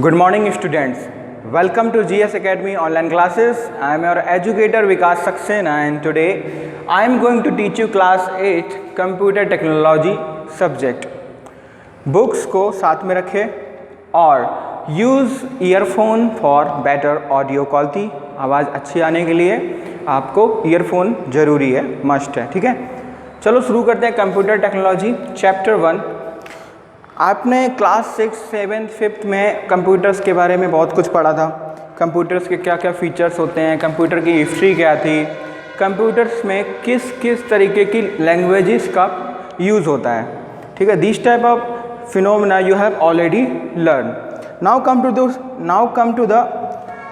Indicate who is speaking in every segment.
Speaker 1: Good morning students. Welcome to GS Academy online classes. I am your educator Vikas Saxena and today I am going to teach you class 8 computer technology subject. Books को साथ में रखें और use earphone for better audio quality. आवाज़ अच्छी आने के लिए आपको earphone ज़रूरी है, must है, ठीक है। चलो शुरू करते हैं कंप्यूटर टेक्नोलॉजी चैप्टर 1। आपने क्लास 6, 7, 5 में कंप्यूटर्स के बारे में बहुत कुछ पढ़ा था। कंप्यूटर्स के क्या क्या फीचर्स होते हैं, कंप्यूटर की हिस्ट्री क्या थी, कंप्यूटर्स में किस किस तरीके की लैंग्वेजेस का यूज़ होता है, ठीक है। This type of phenomena you have already learn. Now come to the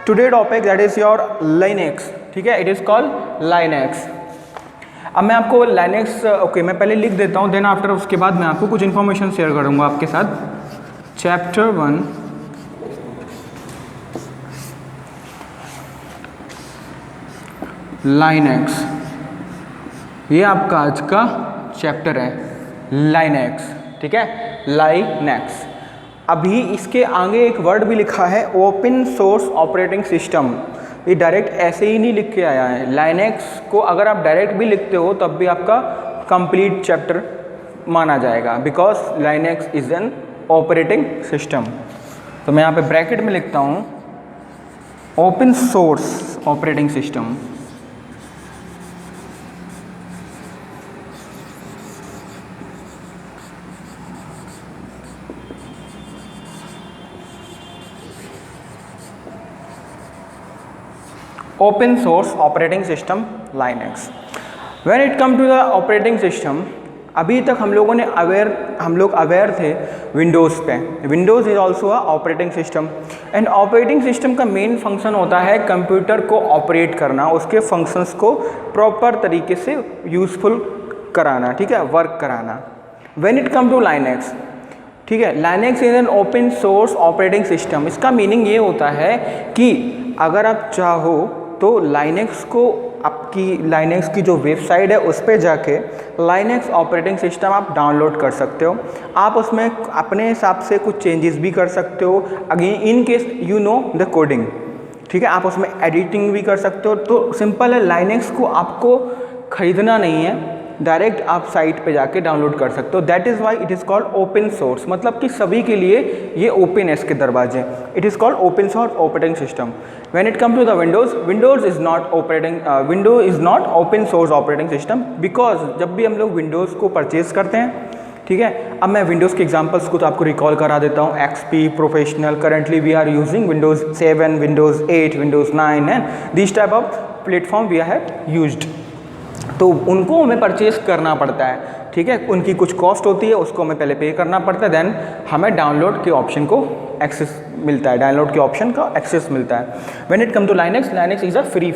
Speaker 1: today topic that is your Linux, ठीक है। It is called Linux. अब मैं आपको लाइनेक्स मैं पहले लिख देता हूँ, देन आफ्टर उसके बाद मैं आपको कुछ इन्फॉर्मेशन शेयर करूँगा आपके साथ। चैप्टर 1 लाइनेक्स, ये आपका आज का चैप्टर है लाइनेक्स, ठीक है। लाइनेक्स। अभी इसके आगे एक वर्ड भी लिखा है ओपन सोर्स ऑपरेटिंग सिस्टम। ये डायरेक्ट ऐसे ही नहीं लिख के आया है। लाइनेक्स को अगर आप डायरेक्ट भी लिखते हो तब भी आपका कंप्लीट चैप्टर माना जाएगा, because Linux is an operating system. तो मैं यहाँ पे ब्रैकेट में लिखता हूँ open source operating system. Open source operating system Linux. When it come to the operating system, अभी तक हम लोग अवेयर थे विंडोज़ पे। Windows is also a operating system and operating system का मेन फंक्शन होता है कंप्यूटर को ऑपरेट करना, उसके फंक्शंस को प्रॉपर तरीके से यूज़फुल कराना, ठीक है, वर्क कराना। When it come to Linux, ठीक है, Linux is an open source operating system. इसका मीनिंग ये होता है कि अगर आप चाहो तो लाइनेक्स को आपकी लाइनेक्स की जो वेबसाइट है उस पर जाके लाइनेक्स ऑपरेटिंग सिस्टम आप डाउनलोड कर सकते हो। आप उसमें अपने हिसाब से कुछ चेंजेस भी कर सकते हो, again in case you know the coding, ठीक है। आप उसमें एडिटिंग भी कर सकते हो। तो सिंपल है, लाइनेक्स को आपको खरीदना नहीं है, डायरेक्ट आप साइट पे जाके डाउनलोड कर सकते हो। That is why it is called open source, मतलब कि सभी के लिए ये ओपन है इसके दरवाजे। It is called open source operating system. When it come to the Windows is not open source operating system, because जब भी हम लोग विंडोज़ को परचेज करते हैं, ठीक है। अब मैं विंडोज़ के एग्जांपल्स को तो आपको रिकॉल करा देता हूँ। XP professional, currently we are using Windows 7, Windows 8, Windows 9 and this type of platform we have used. तो उनको हमें परचेज करना पड़ता है, ठीक है। उनकी कुछ कॉस्ट होती है, उसको हमें पहले पे करना पड़ता है, देन हमें डाउनलोड के ऑप्शन को एक्सेस मिलता है, डाउनलोड के ऑप्शन का एक्सेस मिलता है। When it come to Linux, Linux is a free,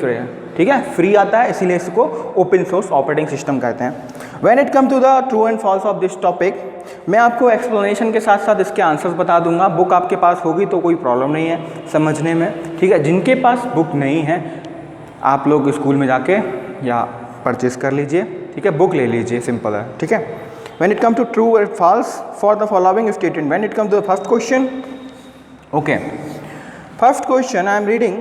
Speaker 1: ठीक है, फ्री आता है, इसीलिए इसको ओपन सोर्स ऑपरेटिंग सिस्टम कहते हैं। When it come to the true and false of this topic, मैं आपको एक्सप्लेनेशन के साथ साथ इसके आंसर्स बता दूंगा। बुक आपके पास होगी तो कोई प्रॉब्लम नहीं है समझने में, ठीक है। जिनके पास बुक नहीं है आप लोग स्कूल में जाके या परचेज कर लीजिए, ठीक है, बुक ले लीजिए, सिंपल है, ठीक है। When it come to true और false for the following statement, when it come to the first question, okay, first question I am reading,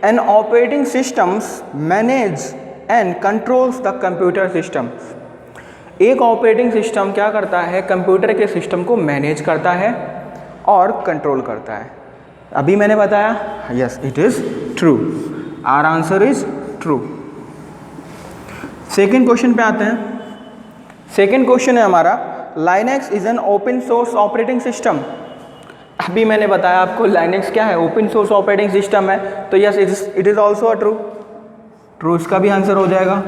Speaker 1: an operating systems manage and controls the computer system. एक operating system क्या करता है, computer के system को manage करता है और control करता है। अभी मैंने बताया yes it is true, our answer is true. Second question पे आते हैं। सेकेंड क्वेश्चन है हमारा, Linux is an open source operating system. अभी मैंने बताया आपको लाइनेक्स क्या है, ओपन सोर्स ऑपरेटिंग सिस्टम है, तो yes it is also a true. True इसका भी आंसर हो जाएगा।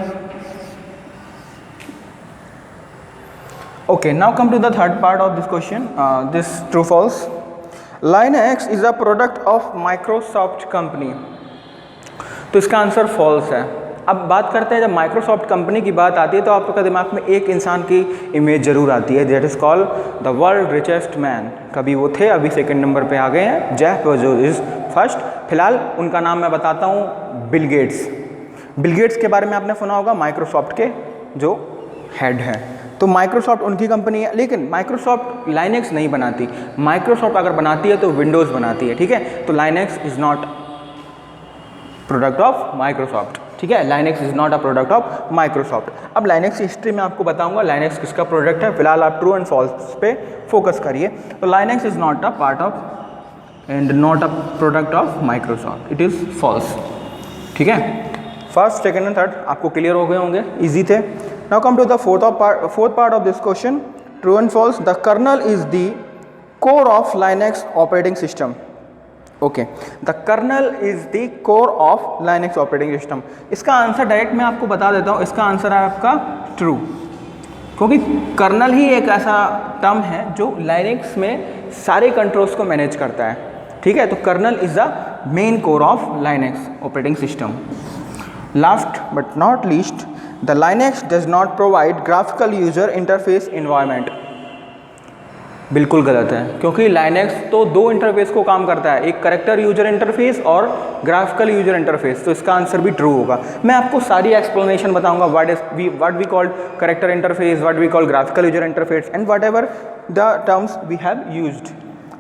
Speaker 1: Okay, now come to the third part of this question, this true false. Linux is a product of Microsoft company, तो इसका answer false है। अब बात करते हैं, जब माइक्रोसॉफ्ट कंपनी की बात आती है तो आपके दिमाग में एक इंसान की इमेज जरूर आती है, that is called the world richest man. कभी वो थे, अभी सेकंड नंबर पे आ गए हैं, जेफ बेजोस इज फर्स्ट। फिलहाल उनका नाम मैं बताता हूँ, बिल गेट्स। बिल गेट्स के बारे में आपने सुना होगा, माइक्रोसॉफ्ट के जो हेड हैं, तो माइक्रोसॉफ्ट उनकी कंपनी है, लेकिन माइक्रोसॉफ्ट लाइनेक्स नहीं बनाती। माइक्रोसॉफ्ट अगर बनाती है तो विंडोज़ बनाती है, ठीक है। तो Linux is not product of Microsoft, ठीक है। Linux is not a product of Microsoft. अब लाइनेक्स हिस्ट्री में आपको बताऊंगा लाइनेक्स किसका प्रोडक्ट है। फिलहाल आप ट्रू एंड फॉल्स पे फोकस करिए। तो Linux is not a part of and not a product of Microsoft, it is false, ठीक है। फर्स्ट, सेकेंड एंड थर्ड आपको क्लियर हो गए होंगे, ईजी थे। Now come to the fourth part of this question, true and false. The kernel is the core of Linux operating system. Okay, the kernel is the core of Linux operating system. इसका answer direct मैं आपको बता देता हूँ, इसका answer है आपका true, क्योंकि कर्नल ही एक ऐसा टर्म है जो लाइनेक्स में सारे कंट्रोल्स को मैनेज करता है, ठीक है। तो kernel is the main core of Linux operating system. Last but not least, the Linux does not provide graphical user interface environment. बिल्कुल गलत है, क्योंकि लाइनेक्स तो दो इंटरफेस को काम करता है, एक करेक्टर यूजर इंटरफेस और ग्राफिकल यूजर इंटरफेस। तो इसका आंसर भी ट्रू होगा। मैं आपको सारी एक्सप्लेनेशन बताऊंगा, what we called character interface, what we call graphical user interface and whatever the terms we have used,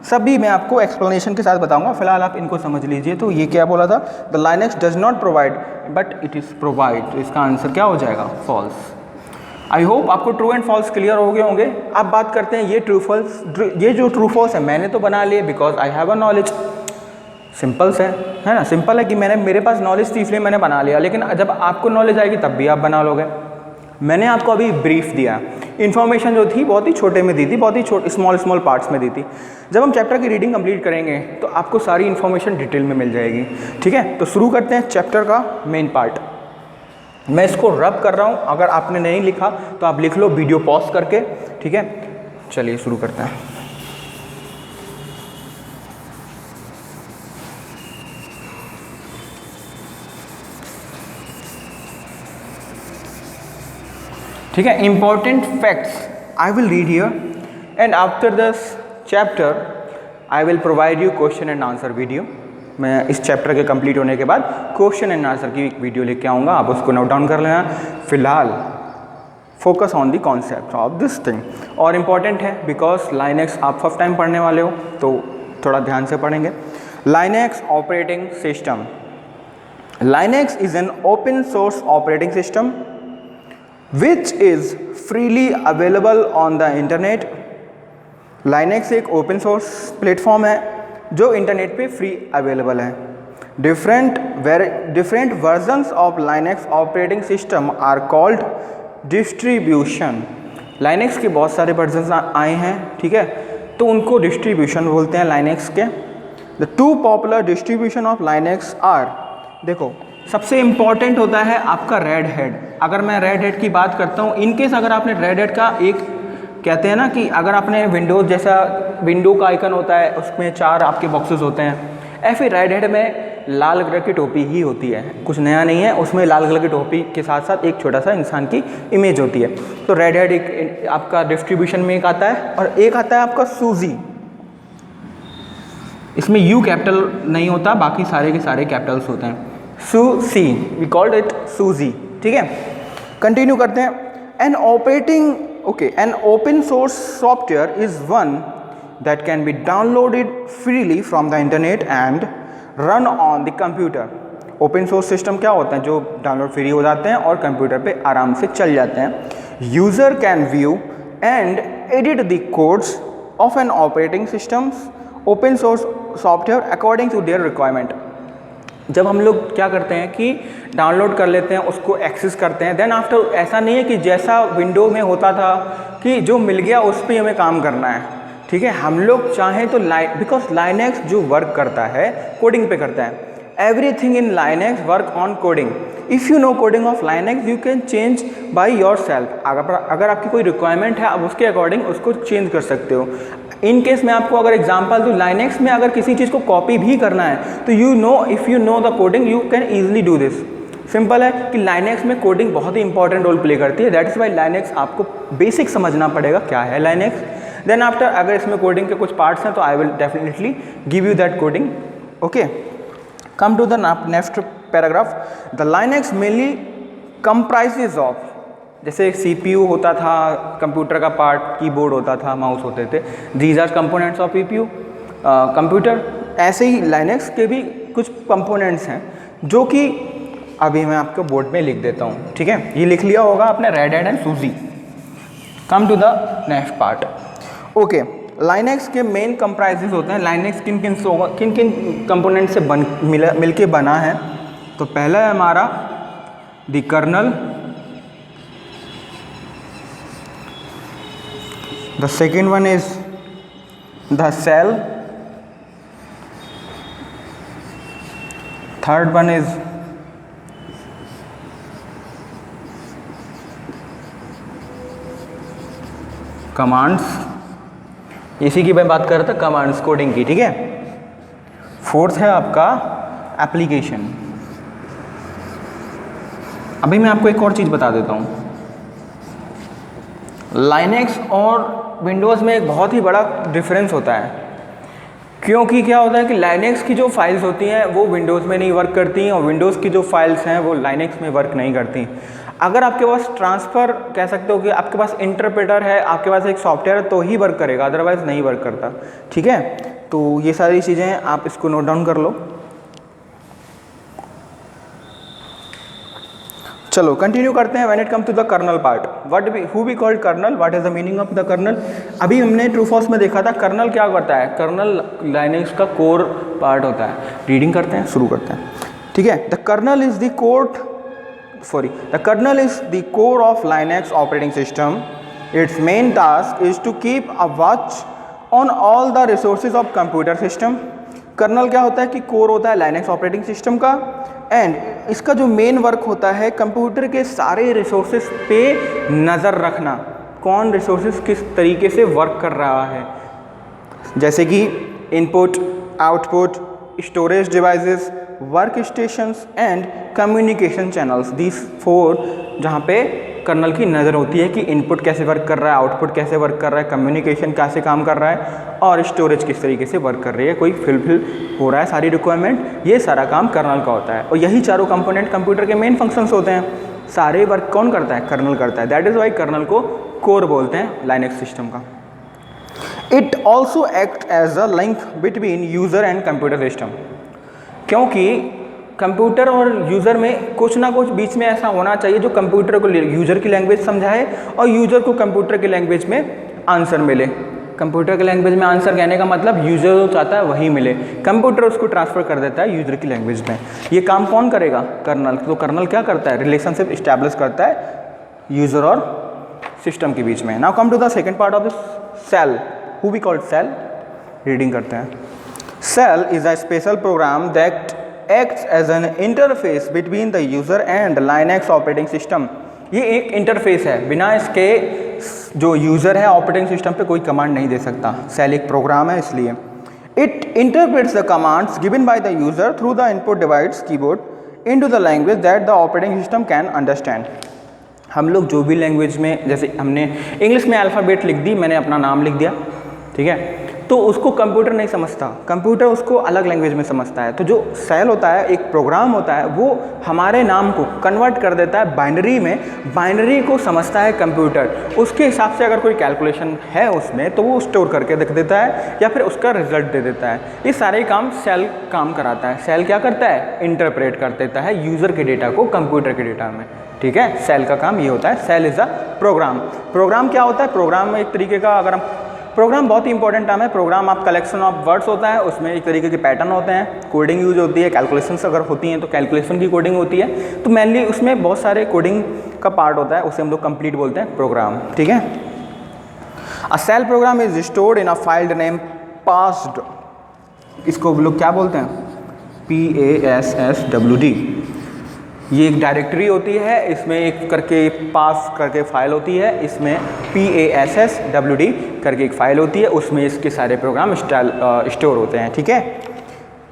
Speaker 1: सभी मैं आपको एक्सप्लेनेशन के साथ बताऊंगा। फिलहाल आप इनको समझ लीजिए। तो ये क्या बोला था, the Linux does not provide but it is provide. तो इसका आंसर क्या हो जाएगा, फॉल्स। आई होप आपको ट्रू एंड फॉल्स क्लियर हो गए होंगे। अब बात करते हैं ये ट्रू फॉल्स। ये जो ट्रू फॉल्स है मैंने तो बना लिए because I have a knowledge. Simple है ना, सिंपल है कि मेरे पास नॉलेज थी इसलिए मैंने बना लिया। लेकिन जब आपको नॉलेज आएगी तब भी आप बना लोगे। मैंने आपको अभी ब्रीफ दिया, इन्फॉर्मेशन जो थी बहुत ही छोटे में दी थी, बहुत ही स्मॉल पार्ट्स में दी थी। जब हम चैप्टर की रीडिंग कंप्लीट करेंगे तो आपको सारी इन्फॉर्मेशन डिटेल में मिल जाएगी, ठीक है। तो शुरू करते हैं चैप्टर का मेन पार्ट। मैं इसको रब कर रहा हूँ, अगर आपने नहीं लिखा तो आप लिख लो वीडियो पॉज करके, ठीक है। चलिए शुरू करते हैं। ठीक है, important facts I will read here and after this chapter I will provide you question and answer video. मैं इस चैप्टर के कंप्लीट होने के बाद क्वेश्चन एंड आंसर की एक वीडियो लेके आऊँगा, आप उसको नोट डाउन कर लेना। फिलहाल focus on the concept of this thing. और इम्पॉर्टेंट है बिकॉज लाइनेक्स आप फर्स्ट टाइम पढ़ने वाले हो तो थोड़ा ध्यान से पढ़ेंगे। Linux operating system. Linux is an open source operating system which is freely available on the internet। Linux एक ओपन सोर्स प्लेटफॉर्म है जो इंटरनेट पे फ्री अवेलेबल है। Different versions of Linux operating system are called distribution. Linux के बहुत सारे versions आए हैं, ठीक है, तो उनको डिस्ट्रीब्यूशन बोलते हैं लाइनेक्स के। The two popular distribution of Linux are, देखो सबसे इम्पॉर्टेंट होता है आपका रेड हेड। अगर मैं रेड हेड की बात करता हूँ, इनकेस अगर आपने रेड हेड का एक कहते हैं ना कि अगर आपने विंडोज़ जैसा विंडो का आइकन होता है उसमें 4 आपके बॉक्सेस होते हैं, ऐसे रेड हेड में लाल कलर की टोपी ही होती है, कुछ नया नहीं है। उसमें लाल कलर की टोपी के साथ साथ एक छोटा सा इंसान की इमेज होती है। तो रेड हेड एक आपका डिस्ट्रीब्यूशन में एक आता है और एक आता है आपका सूजी। इसमें यू कैपिटल नहीं होता, बाकी सारे के सारे कैपिटल्स होते हैं। सूसी, वी कॉल्ड इट सूजी, ठीक है। कंटिन्यू करते हैं। N open source software is one that can be downloaded freely from the internet and run on the computer. Open source system क्या होता है, जो डाउनलोड फ्री हो जाते हैं और कंप्यूटर पे आराम से चल जाते हैं। User can view and edit the codes of an operating systems open source software according to their requirement. जब हम लोग क्या करते हैं कि डाउनलोड कर लेते हैं, उसको एक्सेस करते हैं, देन आफ्टर ऐसा नहीं है कि जैसा विंडो में होता था कि जो मिल गया उस पर हमें काम करना है, ठीक है। हम लोग चाहें तो बिकॉज लाइनेक्स जो वर्क करता है कोडिंग पे करता है। Everything in Linux work on coding. If you know coding of Linux you can change by your self. अगर आपकी कोई रिक्वायरमेंट है आप उसके अकॉर्डिंग उसको चेंज कर सकते हो। इन केस मैं आपको अगर एग्जांपल दूँ, लाइनेक्स में अगर किसी चीज़ को कॉपी भी करना है तो if you know the coding you can easily do this. Simple है कि लाइनेक्स में कोडिंग बहुत ही इंपॉर्टेंट रोल प्ले करती है। दैट इज़ वाई लाइनेक्स आपको बेसिक समझना पड़ेगा क्या है लाइनेक्स। देन आफ्टर अगर इसमें कोडिंग के कुछ पार्ट्स हैं तो I will definitely give you that coding, okay. Come to the next paragraph. The Linux mainly comprises of जैसे CPU होता था, कंप्यूटर का पार्ट, कीबोर्ड होता था, माउस होते थे, these are components of CPU computer. ऐसे ही लाइनेक्स के भी कुछ कंपोनेंट्स हैं जो कि अभी मैं आपको बोर्ड में लिख देता हूँ, ठीक है। ये लिख लिया होगा आपने, red Hat and SUSE. Come to the next part. Okay, Linux के मेन कंप्राइजेस होते हैं। लाइनेक्स किन किन कंपोनेंट से मिल के बना है। तो पहला है हमारा the kernel, the second one is the shell, third one is commands, इसी की मैं बात कर रहा था, कमांड्स कोडिंग की, ठीक है। फोर्थ है आपका एप्लीकेशन। अभी मैं आपको एक और चीज़ बता देता हूँ, लाइनेक्स और विंडोज़ में एक बहुत ही बड़ा डिफरेंस होता है। क्योंकि क्या होता है कि लाइनेक्स की जो फाइल्स होती हैं वो विंडोज़ में नहीं वर्क करती हैं, और विंडोज़ की जो फाइल्स हैं वो लाइनेक्स में वर्क नहीं करती। अगर आपके पास ट्रांसफ़र कह सकते हो कि आपके पास इंटरप्रेटर है, आपके पास एक सॉफ्टवेयर है, तो ही वर्क करेगा, अदरवाइज़ नहीं वर्क करता, ठीक है। तो ये सारी चीज़ें आप इसको नोट डाउन कर लो। चलो कंटिन्यू करते हैं। When it come to the kernel part, who we called kernel, what is the meaning of the kernel. अभी हमने ट्रू फॉल्स में देखा था कर्नल क्या करता है। कर्नल लाइनेक्स का कोर पार्ट होता है। रीडिंग करते हैं, शुरू करते हैं, ठीक है। The kernel is the kernel is the core of Linux operating system. Its main task is to keep a watch on all the resources of computer system. Kernel क्या होता है कि कोर होता है लाइनेक्स ऑपरेटिंग सिस्टम का, and इसका जो main work होता है कंप्यूटर के सारे रिसोर्सेज पे नज़र रखना, कौन रिसोर्सेज किस तरीके से वर्क कर रहा है, जैसे कि input, output, storage devices, work stations and communication channels. These 4 जहाँ पे कर्नल की नज़र होती है कि इनपुट कैसे वर्क कर रहा है, आउटपुट कैसे वर्क कर रहा है, कम्युनिकेशन कैसे काम कर रहा है, और स्टोरेज किस तरीके से वर्क कर रही है, कोई फिल हो रहा है सारी रिक्वायरमेंट, ये सारा काम कर्नल का होता है। और यही चारों कंपोनेंट कंप्यूटर के मेन फंक्शंस होते हैं। सारे वर्क कौन करता है, कर्नल करता है। दैट इज़ वाई कर्नल को कोर बोलते हैं लाइनेक्स सिस्टम का। It also act as a link between user and computer system, क्योंकि कंप्यूटर और यूज़र में कुछ ना कुछ बीच में ऐसा होना चाहिए जो कंप्यूटर को यूज़र की लैंग्वेज समझाए और यूज़र को कंप्यूटर की लैंग्वेज में आंसर मिले। कंप्यूटर की लैंग्वेज में आंसर कहने का मतलब यूज़र जो चाहता है वही मिले, कंप्यूटर उसको ट्रांसफ़र कर देता है यूज़र की लैंग्वेज में। ये काम कौन करेगा, कर्नल। तो कर्नल क्या करता है, रिलेशनशिप इस्टेब्लिश करता है यूज़र और सिस्टम के बीच में। Now come to the second part of the shell, who we called shell. Reading करते हैं। Shell is a special program that acts as an interface between the user and Linux operating system। ये एक interface है, बिना इसके जो user है operating system पे कोई कमांड नहीं दे सकता। सेल एक प्रोग्राम है इसलिए। It interprets the commands given by the user through the input device keyboard into the language that the operating system can understand. हम लोग जो भी लैंग्वेज में, जैसे हमने इंग्लिश में अल्फ़ाबेट लिख दी, मैंने अपना नाम लिख दिया, ठीक है, तो उसको कंप्यूटर नहीं समझता, कंप्यूटर उसको अलग लैंग्वेज में समझता है। तो जो सेल होता है, एक प्रोग्राम होता है, वो हमारे नाम को कन्वर्ट कर देता है बाइनरी में, बाइनरी को समझता है कंप्यूटर, उसके हिसाब से अगर कोई कैलकुलेशन है उसमें तो वो स्टोर करके रख देता है या फिर उसका रिजल्ट दे देता है। ये सारे काम सेल काम कराता है। सेल क्या करता है, इंटरप्रेट कर देता है यूज़र के डेटा को कंप्यूटर के डेटा में, ठीक है। सेल का काम ये होता है। Shell is a program. Program क्या होता है, प्रोग्राम एक तरीके का, अगर हम प्रोग्राम बहुत ही इंपॉर्टेंट टर्म है। प्रोग्राम आप कलेक्शन ऑफ वर्ड्स होता है, उसमें एक तरीके के पैटर्न होते हैं, कोडिंग यूज होती है, कैलकुलेशंस अगर होती हैं तो कैलकुलेशन की कोडिंग होती है। तो मेनली उसमें बहुत सारे कोडिंग का पार्ट होता है, उसे हम लोग कंप्लीट बोलते हैं प्रोग्राम, ठीक है। A shell program is stored in a file name passed. इसको लोग क्या बोलते हैं, PASSWD। ये एक डायरेक्टरी होती है, इसमें एक करके पास करके फाइल होती है, इसमें PASSWD करके एक फाइल होती है, उसमें इसके सारे प्रोग्राम स्टोर होते हैं, ठीक है।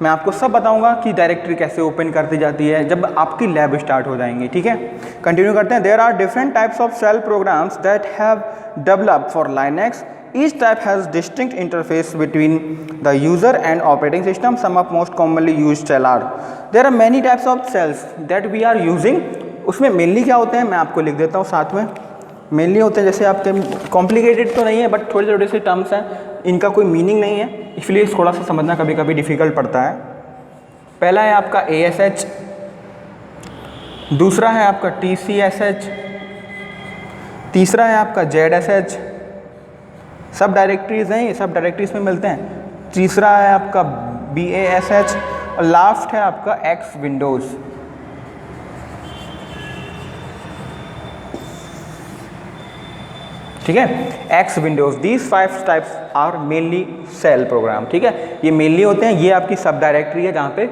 Speaker 1: मैं आपको सब बताऊंगा कि डायरेक्टरी कैसे ओपन करती जाती है जब आपकी लैब स्टार्ट हो जाएंगी, ठीक है। कंटिन्यू करते हैं। There are different types of shell programs that have developed for Linux. Each type has distinct interface between the user and operating system. Some of most commonly used shell are. There are many types of cells that we are using उसमें mainly क्या होते हैं मैं आपको लिख देता हूँ साथ में। मेनली होते हैं जैसे आपके कॉम्प्लिकेटेड तो नहीं है बट थोड़े थोड़े से टर्म्स हैं, इनका कोई मीनिंग नहीं है, इसलिए थोड़ा सा समझना कभी कभी डिफ़िकल्ट पड़ता है। पहला है आपका ASH, दूसरा है आपका TCSH, तीसरा है आपका ZSH, सब डायरेक्टरीज हैं, ये सब डायरेक्टरीज में मिलते हैं। तीसरा है आपका BASH और लास्ट है आपका X विंडोज़। ठीक है, X Windows, these 5 types are mainly shell program. ठीक है, ये मेनली होते हैं, ये आपकी सब डायरेक्टरी है जहाँ पे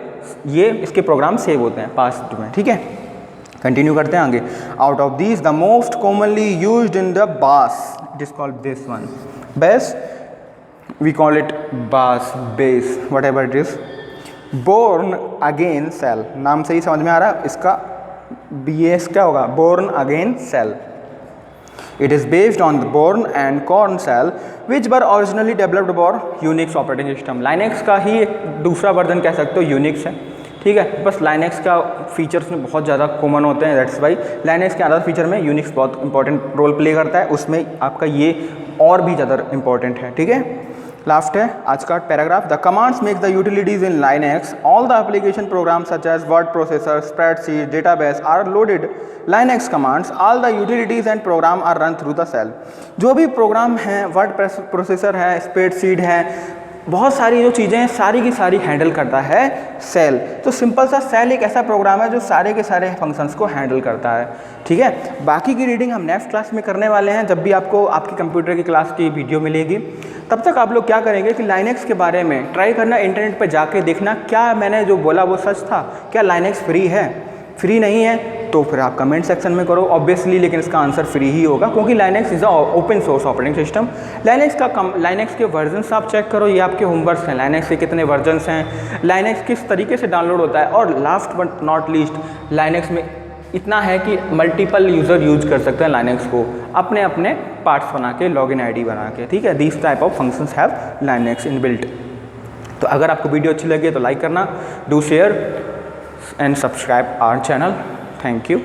Speaker 1: ये इसके प्रोग्राम सेव होते हैं पास्ट में। ठीक है, कंटिन्यू करते हैं आगे। Out of these the most commonly used in the bash, it is called this one base, we call it bash, base, whatever it is. Bourne again shell, नाम से ही समझ में आ रहा है इसका BS क्या होगा, Bourne again shell. It is based on the Bourne and Korn cell which were originally developed for Unix operating system। Linux का ही एक दूसरा वर्जन कह सकते हो Unix है। ठीक है, बस Linux का फीचर्स में बहुत ज़्यादा कॉमन होते हैं, दैट्स वाई Linux के अदर फीचर में Unix बहुत इंपॉर्टेंट रोल प्ले करता है, उसमें आपका ये और भी ज़्यादा इंपॉर्टेंट है। ठीक है, लास्ट है आज का paragraph. The commands make the utilities in Linux, all the application program such as word processor, spreadsheet, database are loaded Linux commands, all the utilities and program are run through the cell। जो भी programme हैं, word processor है, spreadsheet है, बहुत सारी जो चीज़ें हैं सारी की सारी हैंडल करता है सेल। तो सिंपल सा सेल एक ऐसा प्रोग्राम है जो सारे के सारे फंक्शंस को हैंडल करता है। ठीक है, बाकी की रीडिंग हम नेक्स्ट क्लास में करने वाले हैं, जब भी आपको आपकी कंप्यूटर की क्लास की वीडियो मिलेगी। तब तक आप लोग क्या करेंगे कि Linux के बारे में ट्राई करना, इंटरनेट पर जाके देखना क्या मैंने जो बोला वो सच था, क्या Linux फ्री है। फ्री नहीं है तो फिर आप कमेंट सेक्शन में करो ऑब्वियसली, लेकिन इसका आंसर फ्री ही होगा क्योंकि Linux is a open source operating system. Linux के वर्जन्स आप चेक करो, ये आपके होमवर्क्स हैं, Linux के कितने वर्जन्स हैं, Linux किस तरीके से डाउनलोड होता है, और last but not least Linux में इतना है कि मल्टीपल यूज़र यूज कर सकते हैं Linux को अपने अपने पार्ट्स बना के, लॉगिन ID बना के। ठीक है, this type of functions have Linux inbuilt. तो अगर आपको वीडियो अच्छी लगी तो लाइक करना, do share and subscribe our channel। Thank you।